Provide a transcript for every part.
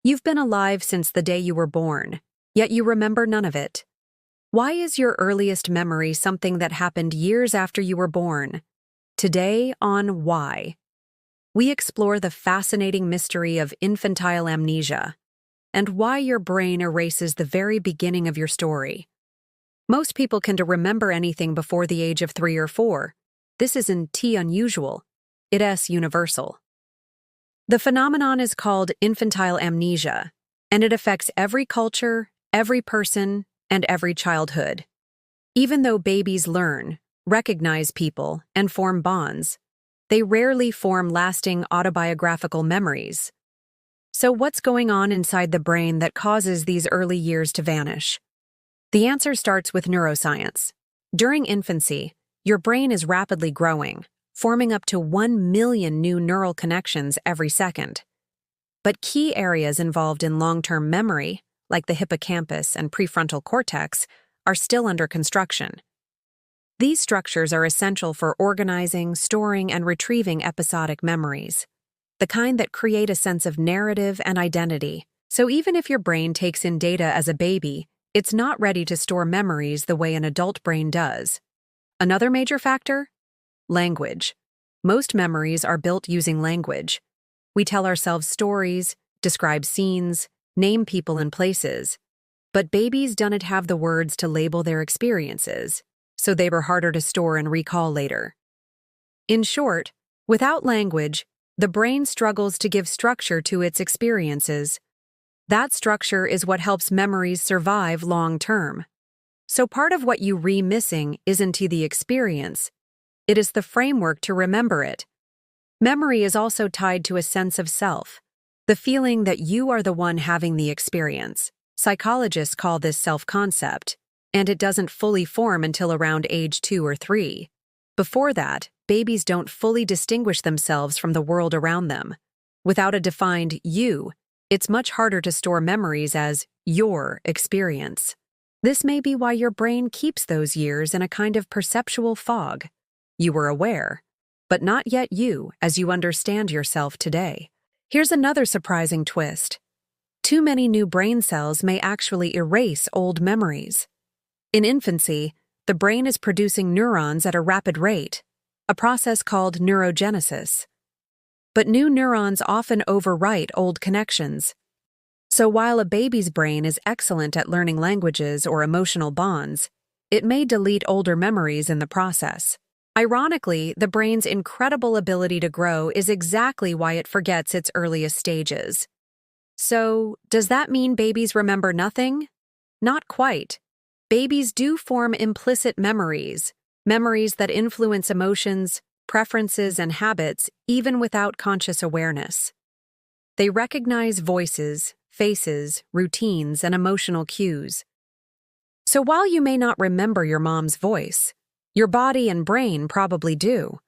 You've been alive since the day you were born, yet you remember none of it. Why is your earliest memory something that happened years after you were born? Today on Why, we explore the fascinating mystery of infantile amnesia and why your brain erases the very beginning of your story. Most people can remember anything before the age of 3 or 4. This isn't unusual. It's universal. The phenomenon is called infantile amnesia, and it affects every culture, every person, and every childhood. Even though babies learn, recognize people, and form bonds, they rarely form lasting autobiographical memories. So what's going on inside the brain that causes these early years to vanish? The answer starts with neuroscience. During infancy, your brain is rapidly growing, forming up to 1 million new neural connections every second. But key areas involved in long-term memory, like the hippocampus and prefrontal cortex, are still under construction. These structures are essential for organizing, storing, and retrieving episodic memories, the kind that create a sense of narrative and identity. So even if your brain takes in data as a baby, it's not ready to store memories the way an adult brain does. Another major factor? Language. Most memories are built using language. We tell ourselves stories, describe scenes, name people and places. But babies don't have the words to label their experiences, so they were harder to store and recall later. In short, without language, the brain struggles to give structure to its experiences. That structure is what helps memories survive long-term. So part of what you re-missing isn't the experience. It is the framework to remember it. Memory is also tied to a sense of self, the feeling that you are the one having the experience. Psychologists call this self-concept, and it doesn't fully form until around age 2 or 3. Before that, babies don't fully distinguish themselves from the world around them. Without a defined you, it's much harder to store memories as your experience. This may be why your brain keeps those years in a kind of perceptual fog. You were aware, but not yet you as you understand yourself today. Here's another surprising twist. Too many new brain cells may actually erase old memories. In infancy, the brain is producing neurons at a rapid rate, a process called neurogenesis. But new neurons often overwrite old connections. So while a baby's brain is excellent at learning languages or emotional bonds, it may delete older memories in the process. Ironically, the brain's incredible ability to grow is exactly why it forgets its earliest stages. So, does that mean babies remember nothing? Not quite. Babies do form implicit memories, memories that influence emotions, preferences, and habits even without conscious awareness. They recognize voices, faces, routines, and emotional cues. So while you may not remember your mom's voice, your body and brain probably do.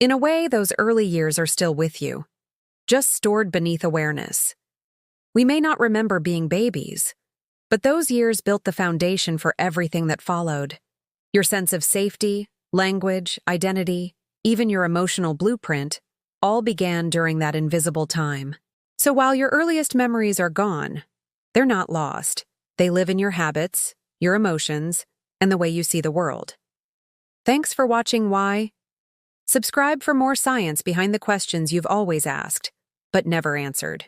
In a way, those early years are still with you, just stored beneath awareness. We may not remember being babies, but those years built the foundation for everything that followed. Your sense of safety, language, identity, even your emotional blueprint, all began during that invisible time. So while your earliest memories are gone, they're not lost. They live in your habits, your emotions, and the way you see the world. Thanks for watching Why. Subscribe for more science behind the questions you've always asked, but never answered.